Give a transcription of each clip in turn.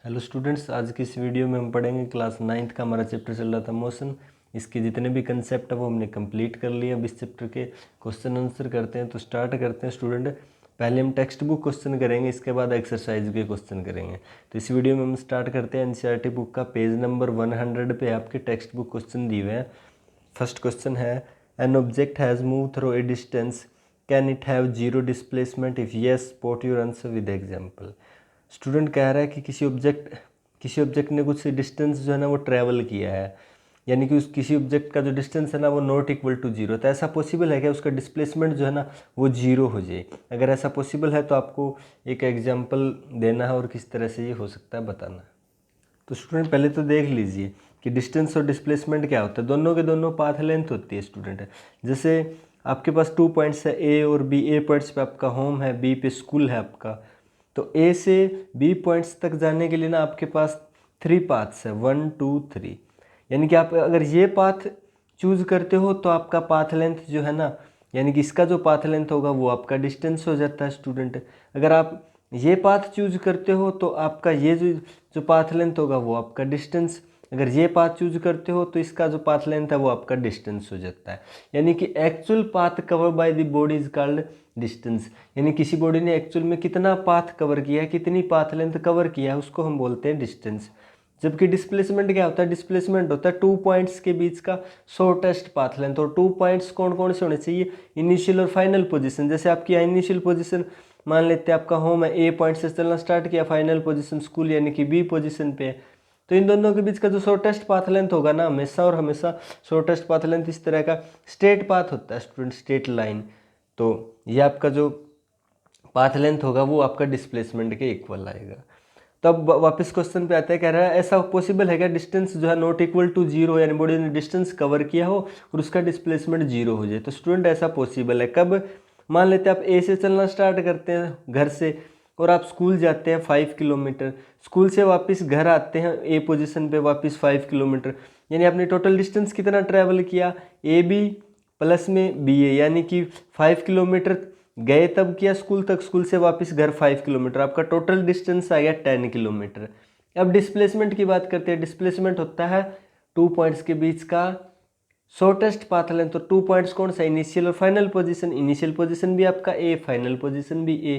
Hello students, आज की इस वीडियो में हम पढ़ेंगे क्लास 9th का हमारा चैप्टर चल रहा था मोशन। इसके जितने भी कंसेप्ट है वो हमने कंप्लीट कर लिए। अब इस चैप्टर के क्वेश्चन आंसर करते हैं, तो स्टार्ट करते हैं स्टूडेंट। पहले हम टेक्स्ट बुक क्वेश्चन करेंगे, इसके बाद एक्सरसाइज के क्वेश्चन करेंगे। तो इस वीडियो में हम स्टार्ट करते हैं एनसीईआरटी बुक का पेज नंबर 100 पे आपके टेक्स्ट बुक क्वेश्चन दिए हुए हैं। फर्स्ट क्वेश्चन है, an object has move through a distance, can it have zero displacement? If yes, spot your answer with example. Student कह रहा है कि किसी ऑब्जेक्ट ने कुछ डिस्टेंस जो है ना वो ट्रैवल किया है, यानी कि उस किसी ऑब्जेक्ट का जो डिस्टेंस है ना वो नॉट इक्वल टू जीरो। तो ऐसा पॉसिबल है कि उसका डिस्प्लेसमेंट जो है ना वो जीरो हो जाए? अगर ऐसा पॉसिबल है तो आपको एक एग्जांपल देना है और किस तरह से ये हो सकता है बताना। तो स्टूडेंट पहले तो देख लीजिए कि डिस्टेंस और डिस्प्लेसमेंट क्या होता है। दोनों के दोनों पाथ लेंथ होती है स्टूडेंट। जैसे आपके पास 2 पॉइंट्स है ए और बी। ए पॉइंट्स पे आपका होम है, बी पे स्कूल है आपका। तो ए से बी पॉइंट्स तक जाने के लिए ना आपके पास 3 पाथ्स है, 1 2 3। यानी कि आप अगर ये पाथ चूज करते हो तो आपका पाथ लेंथ जो है ना, यानी कि इसका जो पाथ लेंथ होगा वो आपका डिस्टेंस हो जाता है स्टूडेंट। अगर आप ये पाथ चूज करते हो तो आपका ये जो पाथ लेंथ होगा वो आपका डिस्टेंस। अगर ये पाथ चूज करते हो तो इसका जो पाथ लेंथ है वो आपका डिस्टेंस हो जाता है। यानी कि actual path cover by the body is called distance. यानी किसी बॉडी ने एक्चुअल में कितना पाथ कवर किया है, कितनी पाथ लेंथ कवर किया है, उसको हम बोलते हैं डिस्टेंस। जबकि डिस्प्लेसमेंट क्या होता है? डिस्प्लेसमेंट होता है 2 पॉइंट्स के बीच का शॉर्टेस्ट पाथ लेंथ। और 2 पॉइंट्स कौन कौन से होने चाहिए? इनिशियल और फाइनल पोजीशन। जैसे आपकी इनिशियल पोजीशन मान लेते हैं आपका होम है, ए पॉइंट से चलना स्टार्ट किया, फाइनल पोजीशन स्कूल यानी कि बी पोजीशन पे है। तो इन दोनों के बीच का जो शॉर्टेस्ट पाथ लेंथ होगा ना, हमेशा और हमेशा शॉर्टेस्ट पाथ लेंथ इस तरह का स्ट्रेट पाथ होता है स्टूडेंट, स्ट्रेट लाइन। तो ये आपका जो पाथ लेंथ होगा वो आपका डिस्प्लेसमेंट के इक्वल आएगा। तब वापस क्वेश्चन पे आता है, कह रहा है ऐसा पॉसिबल है क्या डिस्टेंस जो है नॉट इक्वल टू जीरो, यानी बॉडी ने डिस्टेंस कवर किया हो और उसका डिस्प्लेसमेंट जीरो हो जाए? तो स्टूडेंट ऐसा पॉसिबल है कब? मान लेते हैं आप ए से चलना स्टार्ट करते हैं घर से और आप स्कूल जाते हैं 5 किलोमीटर, स्कूल से वापस घर आते हैं ए पोजीशन पे वापस 5 किलोमीटर, यानी आपने टोटल डिस्टेंस कितना ट्रैवल किया? ए बी प्लस में बी ए, यानी कि 5 किलोमीटर गए तब किया स्कूल तक, स्कूल से वापस घर 5 किलोमीटर, आपका टोटल डिस्टेंस आ गया 10 किलोमीटर। अब डिस्प्लेसमेंट की बात करते हैं। डिस्प्लेसमेंट होता है 2 पॉइंट्स के बीच का शॉर्टेस्ट पाथ लेंथ। तो 2 पॉइंट्स कौन सा? इनिशियल और फाइनल पोजीशन। इनिशियल पोजीशन भी आपका ए, फाइनल पोजीशन भी ए,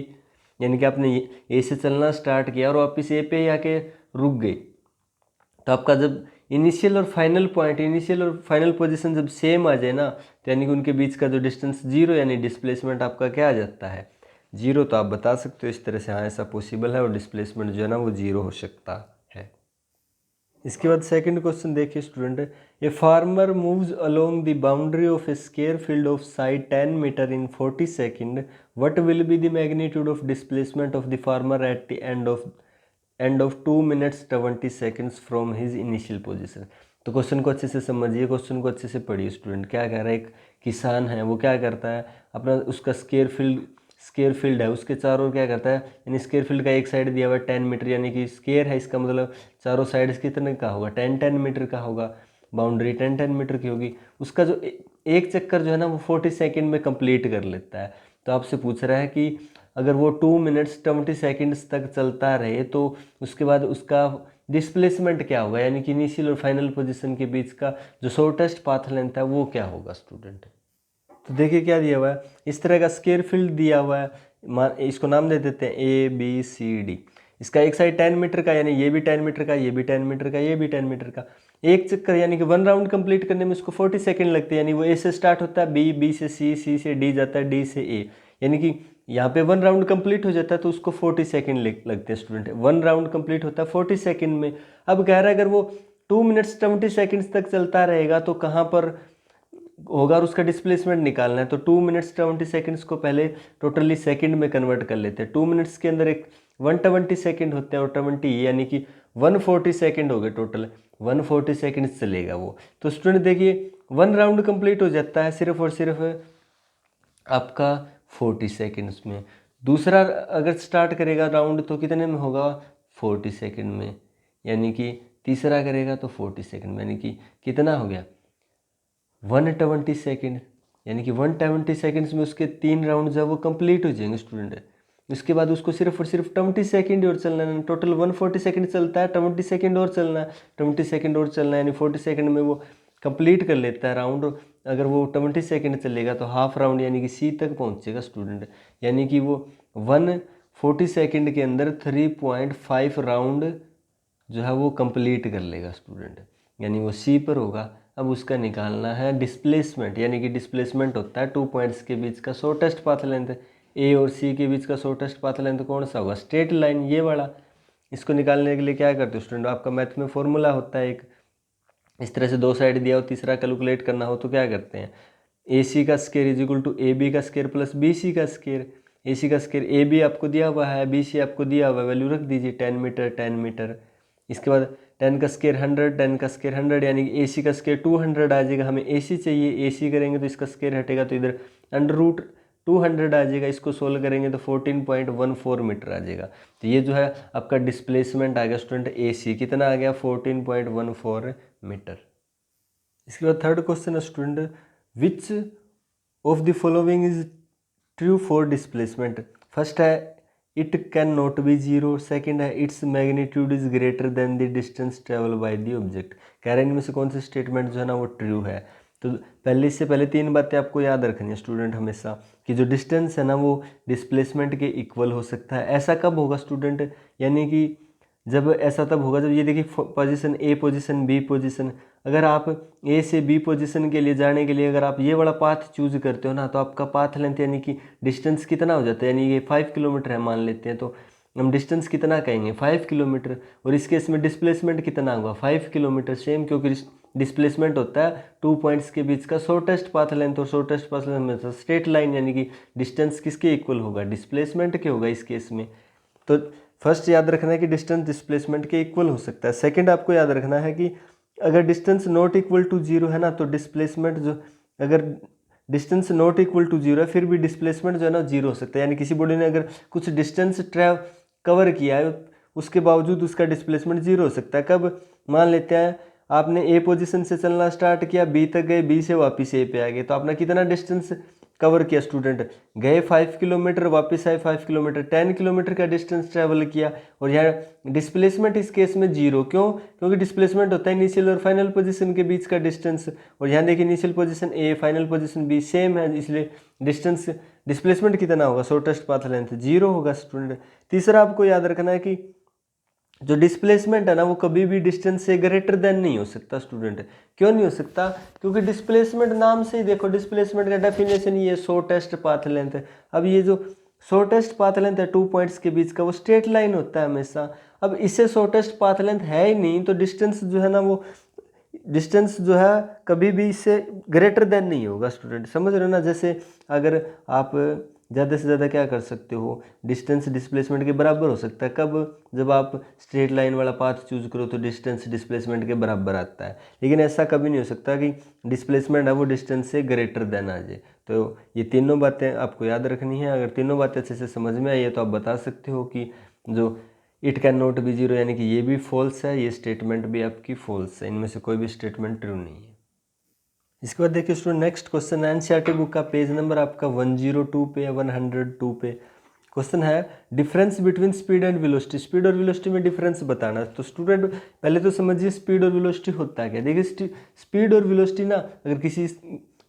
यानी कि आपने ए से चलना स्टार्ट किया और वापस ए पे आके रुक गए। तो आपका जब इनिशियल और फाइनल पॉइंट, इनिशियल और फाइनल पोजीशन जब सेम आ जाए ना, तो यानी कि उनके बीच का जो डिस्टेंस जीरो, यानी डिस्प्लेसमेंट आपका क्या आ जाता है? जीरो। तो आप बता सकते हो इस तरह से, हाँ ऐसा पॉसिबल है और डिस्प्लेसमेंट जो है ना वो जीरो हो सकता है। इसके बाद सेकंड क्वेश्चन देखिए student, a farmer moves along the boundary of a square field of side 10 metre in 40 second, what will be the magnitude of displacement of the farmer at the end of 2 minutes 20 seconds from his initial position? तो question को अच्छे से समझिए, question को अच्छे से पढ़िए student. क्या कह रहा है, एक किसान है, वो क्या करता है अपना, उसका स्केयर फील्ड है, उसके चारों ओर क्या करता है, यानी स्केयर फील्ड का एक साइड दिया हुआ है 10 मीटर, यानी कि स्केयर है, इसका मतलब चारों साइड कितने का होगा? 10 मीटर का होगा। बाउंड्री 10 मीटर की होगी। उसका जो एक चक्कर जो है ना वो 40 सेकेंड में कंप्लीट कर लेता है। तो आपसे पूछ रहा है कि अगर वो 2 मिनट्स 20 सेकेंड्स तक चलता रहे तो उसके बाद उसका डिस्प्लेसमेंट क्या होगा, यानी कि इनिशियल और फाइनल पोजीशन के बीच का जो शॉर्टेस्ट पाथ लेंथ है वो क्या होगा स्टूडेंट? तो देखिए क्या दिया हुआ है, इस तरह का स्केयर फील्ड दिया हुआ है। इसको नाम दे देते हैं ए बी सी डी। इसका एक साइड 10 मीटर का, यानी ये भी 10 मीटर का, ये भी 10 मीटर का, ये भी 10 मीटर का। एक चक्कर यानी कि 1 राउंड कंप्लीट करने में उसको 40 सेकेंड लगते हैं। यानी वो ए से स्टार्ट होता है, बी, बी से सी, सी से डी जाता है, डी से ए, यानी कि यहाँ पे 1 राउंड कंप्लीट हो जाता है तो उसको 40 सेकेंड लगते हैं स्टूडेंट। 1 राउंड कंप्लीट होता है 40 सेकेंड में। अब कह रहा है अगर वो 2 मिनट्स 20 सेकेंड्स तक चलता रहेगा तो कहाँ पर होगा और उसका डिस्प्लेसमेंट निकालना है। तो 2 मिनट्स 20 सेकेंड्स को पहले टोटली सेकंड में कन्वर्ट कर लेते हैं। 2 मिनट्स के अंदर एक 120 सेकेंड होते हैं और 20 यानी कि 140 सेकेंड हो गए टोटल। 140 सेकेंड्स चलेगा वो। तो स्टूडेंट देखिए 1 राउंड कंप्लीट हो जाता है सिर्फ और सिर्फ आपका 40 सेकेंड्स में। दूसरा अगर स्टार्ट करेगा राउंड तो कितने में होगा? 40 सेकेंड में। यानी कि तीसरा करेगा तो 40 सेकेंड में, यानी कि कितना हो गया? 120 सेकेंड। यानी कि 120 सेकेंड्स में उसके 3 राउंड जब वो कंप्लीट हो जाएंगे स्टूडेंट। उसके बाद उसको सिर्फ और सिर्फ 20 सेकेंड और चलना है, टोटल 140 सेकेंड चलता है, 20 सेकेंड और चलना है, 20 सेकेंड और चलना है, यानी 40 सेकेंड में वो कंप्लीट कर लेता है राउंड। अगर वो 20 सेकेंड चलेगा तो हाफ राउंड यानी कि सी तक पहुंचेगा स्टूडेंट, यानी कि वो 140 सेकेंड के अंदर 3.5 राउंड जो है वो कंप्लीट कर लेगा स्टूडेंट, यानी वो सी पर होगा। अब उसका निकालना है डिस्प्लेसमेंट, यानी कि डिस्प्लेसमेंट होता है 2 पॉइंट्स के बीच का शॉर्टेस्ट पाथ लेंथ। ए और सी के बीच का शॉर्टेस्ट पाथ लेंथ कौन सा होगा? स्ट्रेट लाइन, ये वाला। इसको निकालने के लिए क्या करते हो स्टूडेंट? आपका मैथ में फॉर्मूला होता है एक, इस तरह से दो साइड दिया हो, तीसरा कैलकुलेट करना हो तो क्या करते हैं? ए सी का square is equal to A B का स्केयर प्लस बी सी का स्केयर। ए सी का स्केयर ए बी आपको दिया हुआ है, बी सी आपको दिया हुआ है, वैल्यू रख दीजिए 10 मीटर 10 मीटर। इसके बाद 10 का स्केयर 100, 10 का स्केयर 100, यानी कि ए सी का स्केयर 200 आ जाएगा। हमें ए सी चाहिए, ए सी करेंगे तो इसका स्केयर हटेगा तो इधर √200 आ जाएगा। इसको सोल्व करेंगे तो 14.14 मीटर आ जाएगा। तो ये जो है आपका डिस्प्लेसमेंट आ गया स्टूडेंट ए सी, कितना आ गया? 14.14 मीटर। इसके बाद थर्ड क्वेश्चन है student, which of the following is true for displacement? First है it can not be zero, second है its magnitude is greater than the distance travel by the object. कह रहे हैं इनमें से कौन सी स्टेटमेंट जो है ना वो ट्रू है? तो पहले, इससे पहले 3 बातें आपको याद रखनी है स्टूडेंट हमेशा, कि जो डिस्टेंस है ना वो डिस्प्लेसमेंट के इक्वल हो सकता है। ऐसा कब होगा स्टूडेंट? यानी कि जब ऐसा तब होगा जब ये देखिए position A, position B, position, अगर आप ए से बी पोजीशन के लिए जाने के लिए अगर आप ये वाला पाथ चूज करते हो ना, तो आपका पाथ लेंथ यानी कि डिस्टेंस कितना हो जाता है? यानी ये 5 किलोमीटर है मान लेते हैं, तो हम डिस्टेंस कितना कहेंगे? 5 किलोमीटर। और इस केस में डिस्प्लेसमेंट कितना होगा? 5 किलोमीटर। सेम, क्योंकि डिस्प्लेसमेंट होता है 2 पॉइंट्स के बीच का शॉर्टेस्ट पाथ लेंथ, और शॉर्टेस्ट पाथ लेंथ में स्ट्रेट लाइन, यानी कि डिस्टेंस किसके इक्वल होगा? डिस्प्लेसमेंट के होगा इस केस में। तो फर्स्ट याद रखना है कि डिस्टेंस डिस्प्लेसमेंट के इक्वल हो सकता है। सेकंड आपको याद रखना है कि अगर distance not equal to zero है ना, तो डिस्प्लेसमेंट जो, अगर distance not equal to zero है फिर भी डिस्प्लेसमेंट जो है ना जीरो हो सकता है। यानी किसी बॉडी ने अगर कुछ डिस्टेंस कवर किया है उसके बावजूद उसका डिस्प्लेसमेंट जीरो हो सकता है। कब? मान लेते हैं आपने ए पोजीशन से चलना स्टार्ट किया, बी तक गए, बी से वापस ए पे आ गए, तो आपने कितना डिस्टेंस कवर किया स्टूडेंट? गए 5 किलोमीटर, वापस आए 5 किलोमीटर, 10 किलोमीटर का डिस्टेंस ट्रैवल किया। और यहाँ डिस्प्लेसमेंट इस केस में जीरो, क्यों? क्योंकि डिस्प्लेसमेंट होता है इनिशियल और फाइनल पोजीशन के बीच का डिस्टेंस। और यहाँ देखिए initial position A, final position B same है, इसलिए डिस्टेंस डिस्प्लेसमेंट कितना होगा? शॉर्टेस्ट पाथ लेंथ जीरो होगा स्टूडेंट। तीसरा आपको याद रखना है कि जो डिस्प्लेसमेंट है ना वो कभी भी डिस्टेंस से ग्रेटर देन नहीं हो सकता स्टूडेंट। क्यों नहीं हो सकता? क्योंकि डिस्प्लेसमेंट नाम से ही देखो, डिस्प्लेसमेंट का डेफिनेशन ये शॉर्टेस्ट पाथ लेंथ है। अब ये जो शॉर्टेस्ट पाथ लेंथ है 2 पॉइंट्स के बीच का, वो स्ट्रेट लाइन होता है हमेशा। अब इससे शॉर्टेस्ट पाथ लेंथ है ही नहीं, तो डिस्टेंस जो है ना वो डिस्टेंस जो है कभी भी इससे ग्रेटर देन नहीं होगा स्टूडेंट। समझ रहे हो ना? जैसे अगर आप ज़्यादा से ज़्यादा क्या कर सकते हो, डिस्टेंस डिस्प्लेसमेंट के बराबर हो सकता है। कब? जब आप स्ट्रेट लाइन वाला पाथ चूज करो तो डिस्टेंस डिस्प्लेसमेंट के बराबर आता है। लेकिन ऐसा कभी नहीं हो सकता कि डिस्प्लेसमेंट है वो डिस्टेंस से ग्रेटर देन आ जाए। तो ये तीनों बातें आपको याद रखनी है। अगर तीनों बातें अच्छे से समझ में आई है तो आप बता सकते हो कि जो it can not be zero, यानी कि ये भी फॉल्स है, ये स्टेटमेंट भी आपकी फॉल्स है, इनमें से कोई भी स्टेटमेंट ट्रू नहीं है। इसके बाद देखिए स्टूडेंट नेक्स्ट क्वेश्चन है एनसीईआरटी बुक का पेज नंबर आपका 102 पे या 102 पे। क्वेश्चन है difference between speed and velocity. Speed और वेलोसिटी में डिफरेंस बताना। तो स्टूडेंट पहले तो समझिए स्पीड और वेलोसिटी होता है क्या। देखिए स्पीड और वेलोसिटी ना, अगर किसी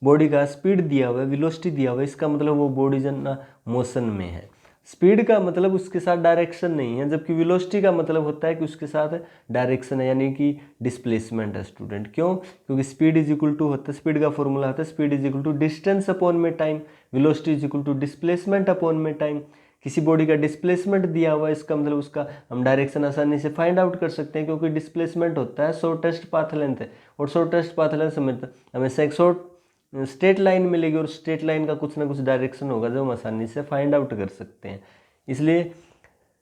बॉडी का स्पीड दिया हुआ है, वेलोसिटी दिया हुआ है, इसका मतलब वो बॉडी जो ना मोशन में है। स्पीड का मतलब उसके साथ डायरेक्शन नहीं है, जबकि वेलोसिटी का मतलब होता है कि उसके साथ डायरेक्शन है, यानी कि डिस्प्लेसमेंट है स्टूडेंट। क्यों? क्योंकि स्पीड इज इक्वल टू होता है, स्पीड का फॉर्मूला होता है speed is equal to distance upon में time, velocity is equal to displacement upon में टाइम। किसी बॉडी का डिस्प्लेसमेंट दिया हुआ है, इसका मतलब उसका हम डायरेक्शन आसानी से फाइंड आउट कर सकते हैं, क्योंकि डिस्प्लेसमेंट होता है शॉर्टेस्ट पाथ लेंथ है, और शॉर्टेस्ट पाथ लेंथ हमेशा एक शॉर्ट स्ट्रेट लाइन मिलेगी, और स्ट्रेट लाइन का कुछ ना कुछ डायरेक्शन होगा जो हम आसानी से फाइंड आउट कर सकते हैं। इसलिए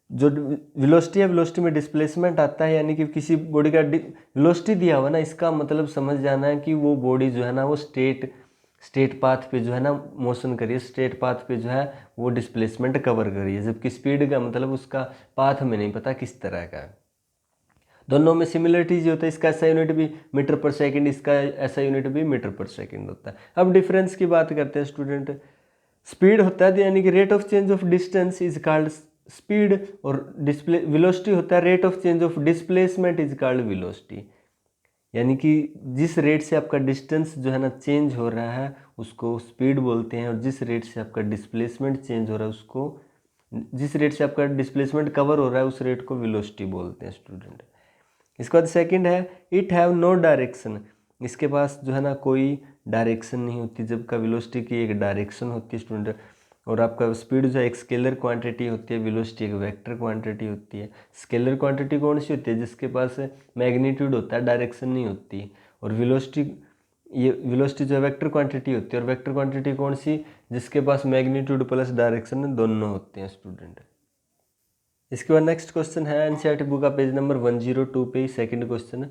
जो वेलोसिटी है, वेलोसिटी में डिस्प्लेसमेंट आता है, यानी कि किसी बॉडी का वेलोसिटी दिया हुआ ना, इसका मतलब समझ जाना है कि वो बॉडी जो है ना वो स्ट्रेट पाथ पे जो है ना मोशन करिए, स्ट्रेट पाथ पे जो है वो डिस्प्लेसमेंट कवर करिए, जबकि स्पीड का मतलब उसका पाथ में नहीं पता किस तरह का है। दोनों में सिमिलरिटीज होता है, इसका ऐसा यूनिट भी मीटर पर सेकंड, इसका ऐसा यूनिट भी मीटर पर सेकंड होता है। अब डिफरेंस की बात करते हैं स्टूडेंट। स्पीड होता है यानी कि rate of change of distance is called speed, और डिस्प्ले वेलोसिटी होता है rate of change of displacement is called velocity. यानी कि जिस रेट से आपका डिस्टेंस जो है ना चेंज हो रहा है उसको स्पीड बोलते हैं, और जिस रेट से आपका डिस्प्लेसमेंट चेंज हो रहा है उसको, जिस रेट से आपका डिस्प्लेसमेंट कवर हो रहा है उस रेट को वेलोसिटी बोलते हैं स्टूडेंट। इसके बाद सेकंड है इट हैव नो डायरेक्शन, इसके पास जो है ना कोई डायरेक्शन नहीं होती, जबकि वेलोसिटी की एक डायरेक्शन होती है स्टूडेंट। और आपका स्पीड जो है एक स्केलर क्वांटिटी होती है, वेलोसिटी एक वेक्टर क्वांटिटी होती है। स्केलर क्वांटिटी कौन सी होती है? जिसके पास मैग्नीट्यूड होता है, डायरेक्शन नहीं होती। और वेलोसिटी, ये वेलोसिटी जो है वेक्टर क्वांटिटी होती है। और वेक्टर क्वांटिटी कौन सी? जिसके पास मैग्नीट्यूड प्लस डायरेक्शन दोनों होते हैं स्टूडेंट। इसके बाद नेक्स्ट क्वेश्चन है एनसीईआरटी बुक का पेज नंबर 102 पे second question,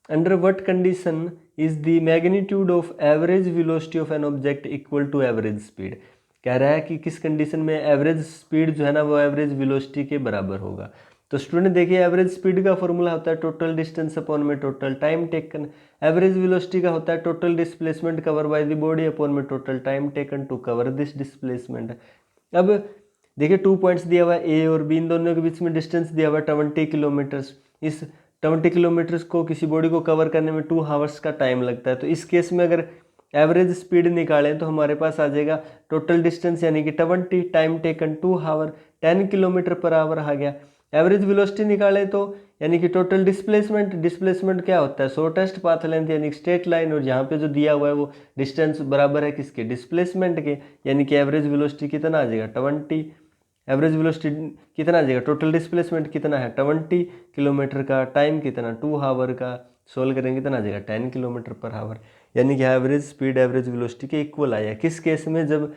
under what condition is the magnitude of average velocity of an object equal to average speed. कह रहा है कि किस कंडीशन में एवरेज स्पीड जो है ना वो एवरेज वेलोसिटी के बराबर होगा। तो स्टूडेंट देखिए, एवरेज स्पीड का फॉर्मूला होता है टोटल डिस्टेंस अपॉन में total time taken. Average velocity का होता है total displacement cover by the body upon में total time taken to cover this displacement. अब देखिए 2 पॉइंट्स दिया हुआ है ए और बी, इन दोनों के बीच में डिस्टेंस दिया हुआ है 20 किलोमीटर्स। इस 20 किलोमीटर्स को किसी बॉडी को कवर करने में 2 आवर्स का टाइम लगता है। तो इस केस में अगर एवरेज स्पीड निकालें तो हमारे पास आ जाएगा टोटल डिस्टेंस यानी कि 20 time taken 2 hour 10 kilometre per hour आ गया। एवरेज वेलोसिटी निकालें तो यानी कि टोटल डिस्प्लेसमेंट, डिस्प्लेसमेंट क्या होता है? शॉर्टेस्ट पाथ लेंथ यानी स्ट्रेट लाइन, और यहाँ पे जो दिया हुआ है वो डिस्टेंस बराबर है किसके? डिस्प्लेसमेंट के। यानी कि एवरेज वेलोसिटी कितना आ जाएगा? 20। एवरेज वेलोसिटी कितना आ जाएगा? टोटल डिस्प्लेसमेंट कितना है? 20 किलोमीटर का, टाइम कितना? 2 आवर का। सोल्व करेंगे कितना आ जाएगा? 10 किलोमीटर पर आवर। यानी कि एवरेज स्पीड एवरेज वेलोसिटी के इक्वल आया। किस केस में? जब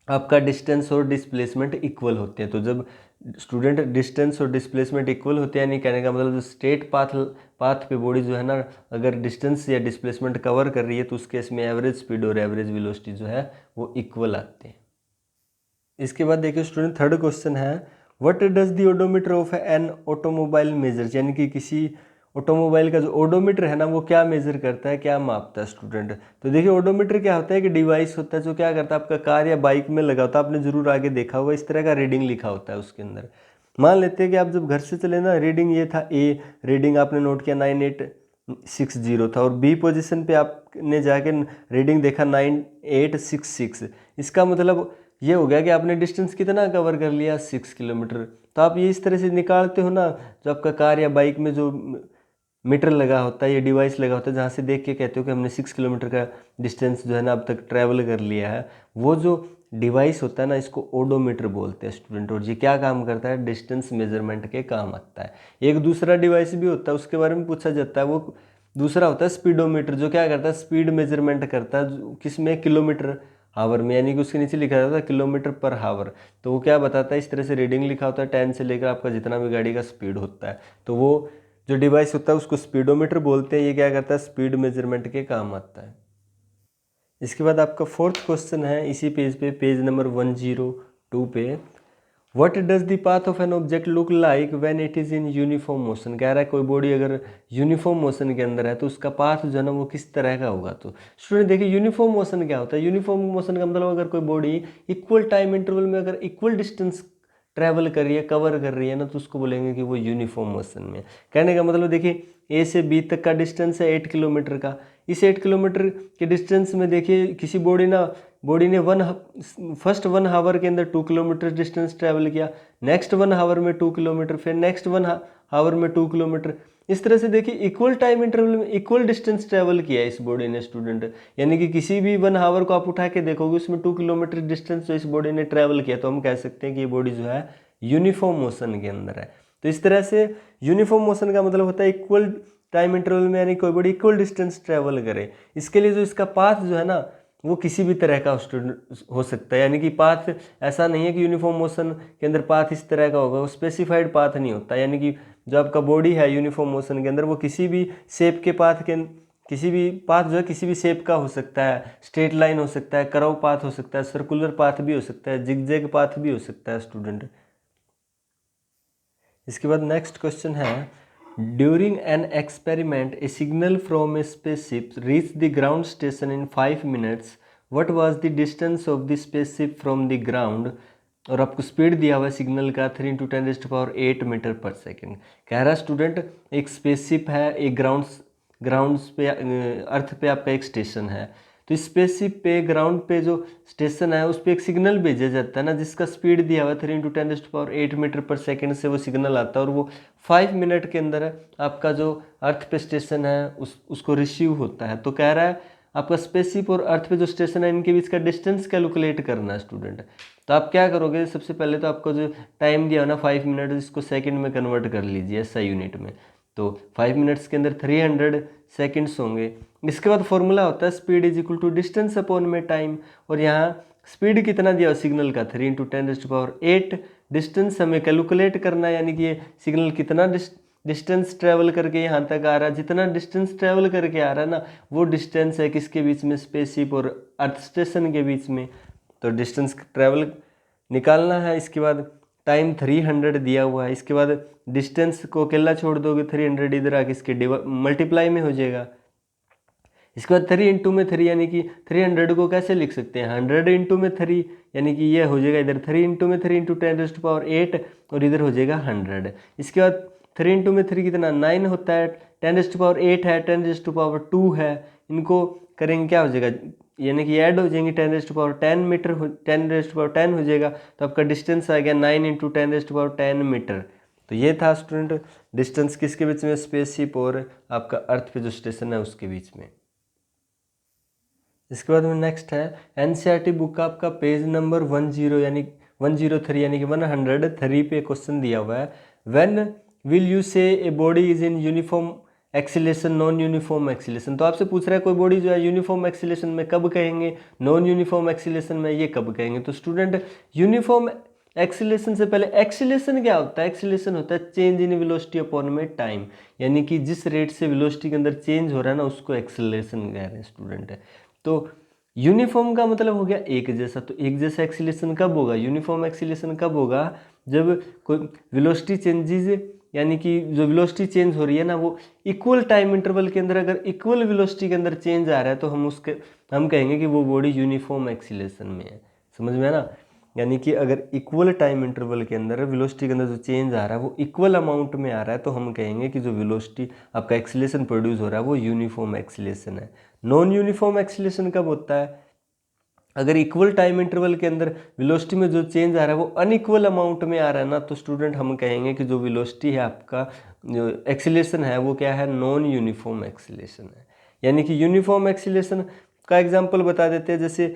आपका डिस्टेंस और डिस्प्लेसमेंट इक्वल होते हैं। तो जब स्टूडेंट डिस्टेंस और डिस्प्लेसमेंट इक्वल होते हैं, यानी कहने का मतलब जो स्ट्रेट पाथ पे बॉडी जो है ना अगर डिस्टेंस या डिस्प्लेसमेंट कवर कर रही है तो उस केस में एवरेज स्पीड और एवरेज वेलोसिटी जो है वो इक्वल आते हैं। इसके बाद देखिए स्टूडेंट थर्ड क्वेश्चन है, what does the odometer of an automobile measures. यानी कि किसी ऑटोमोबाइल का जो ओडोमीटर है ना वो क्या मेजर करता है, क्या मापता है स्टूडेंट। तो देखिए ओडोमीटर क्या होता है कि डिवाइस होता है जो क्या करता है, आपका कार या बाइक में लगा होता है, आपने जरूर आगे देखा होगा इस तरह का रीडिंग लिखा होता है उसके अंदर। मान लेते हैं कि आप जब घर से चले ना, रीडिंग ये था ए, रीडिंग आपने नोट किया 9860 था, और बी पोजिशन पे आपने जाके रीडिंग देखा 9866। इसका मतलब ये हो गया कि आपने डिस्टेंस कितना कवर कर लिया? 6 किलोमीटर। तो आप ये इस तरह से निकालते हो ना, जो आपका कार या बाइक में जो मीटर लगा होता है, ये डिवाइस लगा होता है, जहाँ से देख के कहते हो कि हमने 6 किलोमीटर का डिस्टेंस जो है ना अब तक ट्रैवल कर लिया है। वो जो डिवाइस होता है ना इसको ओडोमीटर बोलते हैं स्टूडेंट। और ये क्या काम करता है? डिस्टेंस मेजरमेंट के काम आता है। एक दूसरा डिवाइस भी होता है, उसके बारे में पूछा जाता है, वो दूसरा होता है स्पीडोमीटर, जो क्या करता है? स्पीड मेजरमेंट करता है। किस में? किलोमीटर हावर में, यानी कि उसके नीचे लिखा रहता है किलोमीटर पर हावर। तो वो क्या बताता है? इस तरह से रीडिंग लिखा होता है 10 से लेकर आपका जितना भी गाड़ी का स्पीड होता है, तो वो जो डिवाइस होता है उसको स्पीडोमीटर बोलते हैं। ये क्या करता है? स्पीड मेजरमेंट के काम आता है। इसके बाद आपका फोर्थ क्वेश्चन है इसी पेज पे, पेज नंबर 102 पे, what does the path of an object look like when it is in uniform motion. कह रहा है कोई बॉडी अगर यूनिफॉर्म मोशन के अंदर है तो उसका पाथ जो है ना वो किस तरह का होगा। तो स्टूडेंट देखिए यूनिफॉर्म मोशन क्या होता है? यूनिफॉर्म मोशन का मतलब अगर कोई बॉडी इक्वल टाइम इंटरवल में अगर इक्वल डिस्टेंस ट्रैवल कर रही है, कवर कर रही है ना, तो उसको बोलेंगे कि वो यूनिफॉर्म मोशन में। कहने का मतलब देखिए ए से बी तक का डिस्टेंस है 8 किलोमीटर का। इस 8 किलोमीटर के डिस्टेंस में देखिए किसी बॉडी ने फर्स्ट 1 आवर के अंदर 2 किलोमीटर डिस्टेंस ट्रैवल किया, नेक्स्ट 1 आवर में 2 किलोमीटर, फिर नेक्स्ट 1 आवर में 2 किलोमीटर। इस तरह से देखिए इक्वल टाइम इंटरवल में इक्वल डिस्टेंस ट्रैवल किया है इस बॉडी ने स्टूडेंट। यानी कि किसी भी 1 आवर को आप उठा के देखोगे उसमें 2 किलोमीटर डिस्टेंस जो इस बॉडी ने ट्रैवल किया, तो हम कह सकते हैं कि ये बॉडी जो है यूनिफॉर्म मोशन के अंदर है। तो इस तरह से यूनिफॉर्म मोशन का मतलब होता है इक्वल टाइम इंटरवल में, यानी कोई बॉडी इक्वल डिस्टेंस ट्रैवल करे। इसके लिए जो इसका पाथ जो है ना वो किसी भी तरह का हो सकता है। यानी कि पाथ ऐसा नहीं है कि यूनिफॉर्म मोशन के अंदर पाथ इस तरह का होगा, वो स्पेसिफाइड पाथ नहीं होता। यानी कि जो आपका बॉडी है यूनिफॉर्म मोशन के अंदर वो किसी भी शेप के पाथ के, किसी भी पाथ जो है किसी भी शेप का हो सकता है। स्ट्रेट लाइन हो सकता है, कर्व पाथ हो सकता है, सर्कुलर पाथ भी हो सकता है, जिगजैग पाथ भी हो सकता है स्टूडेंट। इसके बाद नेक्स्ट क्वेश्चन है, during an experiment A signal from A spaceship reach the ground station in 5 minutes what was the distance of the spaceship from the ground, और आपको स्पीड दिया हुआ है सिग्नल का 3 × 10⁸ मीटर पर सेकेंड। कह रहा student एक स्पेसशिप है, एक ग्राउंड्स पे अर्थ पे आपका एक स्टेशन है, तो इस स्पेसशिप पे ग्राउंड पे जो स्टेशन है उस पर एक सिग्नल भेजा जाता है ना, जिसका स्पीड दिया हुआ है 3 × 10⁸ मीटर पर सेकेंड से वो सिग्नल आता है, और वो 5 मिनट के अंदर आपका जो अर्थ पे स्टेशन है उसको रिसीव होता है। तो कह रहा है आपका स्पेसशिप और अर्थ पे जो स्टेशन है इनके बीच का डिस्टेंस कैलकुलेट करना है स्टूडेंट। तो आप क्या करोगे, सबसे पहले तो आपको जो टाइम दिया है ना 5 मिनट, इसको सेकंड में कन्वर्ट कर लीजिए SI यूनिट में। तो 5 मिनट्स के अंदर 300 सेकंड्स होंगे। इसके बाद फॉर्मूला होता है speed is equal to distance upon में टाइम, और यहाँ स्पीड कितना दिया सिग्नल का 3 × 10⁸, डिस्टेंस हमें कैलकुलेट करना है, यानी कि ये सिग्नल कितना डिस्टेंस ट्रैवल करके यहाँ तक आ रहा है, जितना डिस्टेंस ट्रैवल करके आ रहा है ना वो डिस्टेंस है किसके बीच में, स्पेसशिप और अर्थ स्टेशन के बीच में। तो डिस्टेंस ट्रैवल निकालना है। इसके बाद टाइम 300 दिया हुआ है, इसके बाद डिस्टेंस को अकेला छोड़ दोगे 300 इधर आके इसके मल्टीप्लाई में हो जाएगा। इसके बाद 3 × 3 यानी कि 300 को कैसे लिख सकते हैं 100 × 3, यानी कि ये हो जाएगा इधर 3 × 3 × 10⁸, और इधर हो जाएगा 100। इसके बाद 3 × 3 कितना 9 होता है, 10⁸ है, 10⁻² है, इनको करेंगे क्या हो जाएगा, यानी कि ऐड हो जाएंगे 10⁻10 मीटर 10⁻10 हो जाएगा। तो आपका डिस्टेंस आ गया 9 × 10⁻10 मीटर। तो ये था स्टूडेंट डिस्टेंस किसके बीच में, स्पेसशिप और आपका अर्थ पे जो स्टेशन है उसके बीच में। इसके बाद में नेक्स्ट है NCERT बुक का आपका पेज नंबर 103 यानी कि 103 पे क्वेश्चन दिया हुआ है, व्हेन विल यू से a body is in uniform acceleration non uniform acceleration. तो आपसे पूछ रहा है कोई बॉडी जो है यूनिफॉर्म एक्सीलेशन में कब कहेंगे, नॉन यूनिफॉर्म एक्सीलेशन में ये कब कहेंगे। तो स्टूडेंट यूनिफॉर्म एक्सीलेशन से पहले एक्सीलेशन क्या होता है, एक्सीलेशन होता है चेंज इन वेलोसिटी अपॉन में टाइम, यानी कि जिस रेट से वेलोसिटी के अंदर चेंज हो रहा है ना उसको एक्सीलेशन कह रहे हैं स्टूडेंट। तो यूनिफॉर्म का मतलब हो गया एक जैसा, तो एक जैसा एक्सीलेशन कब होगा, यूनिफॉर्म एक्सीलेशन कब होगा, जब कोई वेलोसिटी चेंजेस, यानी कि जो वेलोसिटी चेंज हो रही है ना वो इक्वल टाइम इंटरवल के अंदर, अगर इक्वल वेलोसिटी के अंदर चेंज आ रहा है तो हम कहेंगे कि वो बॉडी यूनिफॉर्म एक्सीलेशन में है। समझ में है ना, यानी कि अगर इक्वल टाइम इंटरवल के अंदर वेलोसिटी के अंदर जो चेंज आ रहा है वो इक्वल अमाउंट में आ रहा है तो हम कहेंगे कि जो वेलोसिटी आपका एक्सीलेशन प्रोड्यूस हो रहा है वो यूनिफॉर्म एक्सीलेशन है। नॉन यूनिफॉर्म एक्सीलेशन कब होता है, अगर इक्वल टाइम इंटरवल के अंदर वेलोसिटी में जो चेंज आ रहा है वो अनइक्वल अमाउंट में आ रहा है ना, तो स्टूडेंट हम कहेंगे कि जो वेलोसिटी है आपका जो एक्सीलेशन है वो क्या है, नॉन यूनिफॉर्म एक्सीलेशन है। यानी कि यूनिफॉर्म एक्सीलेशन का एग्जांपल बता देते हैं, जैसे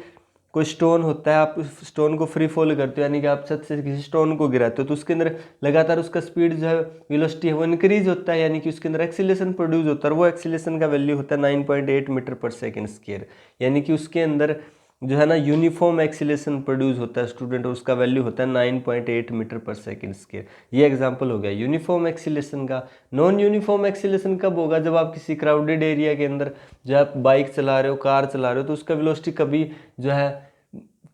कोई स्टोन होता है, आप उस स्टोन को फ्री फॉल करते हो, यानी कि आप छत से किसी स्टोन को गिराते हो तो उसके अंदर लगातार उसका स्पीड जो है वेलोसिटी है वो इंक्रीज होता है, यानी कि उसके अंदर एक्सीलेशन प्रोड्यूस होता है, और वो एक्सीलेशन का वैल्यू होता है 9.8 मीटर पर सेकेंड स्क्वायर, यानी कि उसके अंदर जो है ना यूनिफॉर्म एक्सीलेशन प्रोड्यूस होता है स्टूडेंट, और उसका वैल्यू होता है 9.8 मीटर पर सेकेंड स्क्वायर। ये एग्जांपल हो गया यूनिफॉर्म एक्सीलेशन का। नॉन यूनिफॉर्म एक्सीलेशन कब होगा, जब आप किसी क्राउडेड एरिया के अंदर जो आप बाइक चला रहे हो, कार चला रहे हो, तो उसका वेलोसिटी कभी जो है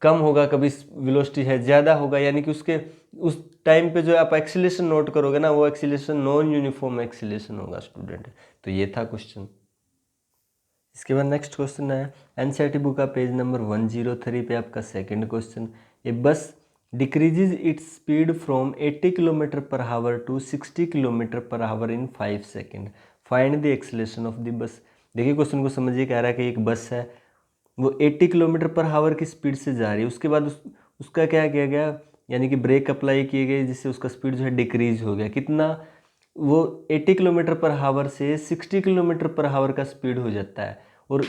कम होगा, कभी वेलोसिटी है ज़्यादा होगा, यानी कि उसके उस टाइम पे जो आप एक्सीलेशन नोट करोगे ना वो एक्सीलेशन नॉन यूनिफॉर्म एक्सीलेशन होगा स्टूडेंट। तो ये था क्वेश्चन। इसके बाद नेक्स्ट क्वेश्चन है NCERT बुक का पेज नंबर 103 पे आपका second question, a bus decreases its speed from 80 km/h to 60 km/h in 5 second, find the acceleration of the bus. देखिए क्वेश्चन को समझिए, कह रहा है कि एक बस है वो 80 km/h की स्पीड से जा रही है, उसके बाद उसका क्या किया गया, यानी कि ब्रेक अप्लाई किए गए जिससे उसका स्पीड जो है डिक्रीज हो गया, कितना, वो 80 km/h से 60 km/h का स्पीड हो जाता है, और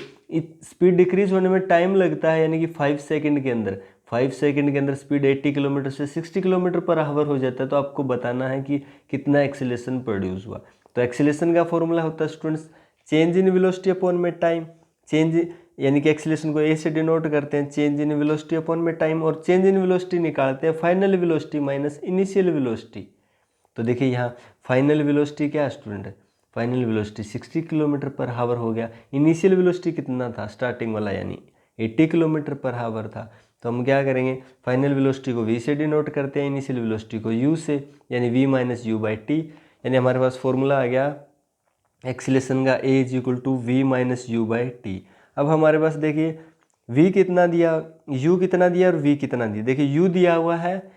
स्पीड डिक्रीज होने में टाइम लगता है, यानी कि 5 सेकंड के अंदर, 5 सेकंड के अंदर स्पीड 80 किलोमीटर से 60 km/h हो जाता है। तो आपको बताना है कि कितना एक्सीलेशन प्रोड्यूस हुआ। तो एक्सीलेशन का फॉर्मूला होता है students change in velocity upon में टाइम, चेंज यानी कि एक्सीलेशन को ए से डिनोट करते हैं चेंज इन वेलोसिटी अपॉन में टाइम, और चेंज इन वेलोसिटी निकालते हैं final velocity minus initial velocity. तो देखिए यहाँ फाइनल वेलोसिटी क्या है स्टूडेंट, फाइनल वेलोसिटी 60 km/h हो गया, इनिशियल वेलोसिटी कितना था स्टार्टिंग वाला यानी 80 km/h था। तो हम क्या करेंगे, फाइनल वेलोसिटी को v से डिनोट करते हैं, इनिशियल वेलोसिटी को u से, यानी v - u/t, यानी हमारे पास फॉर्मूला आ गया एक्सीलेशन का a = v - u/t। अब हमारे पास देखिए v कितना दिया, u कितना दिया और v कितना दिया। देखिए u दिया हुआ है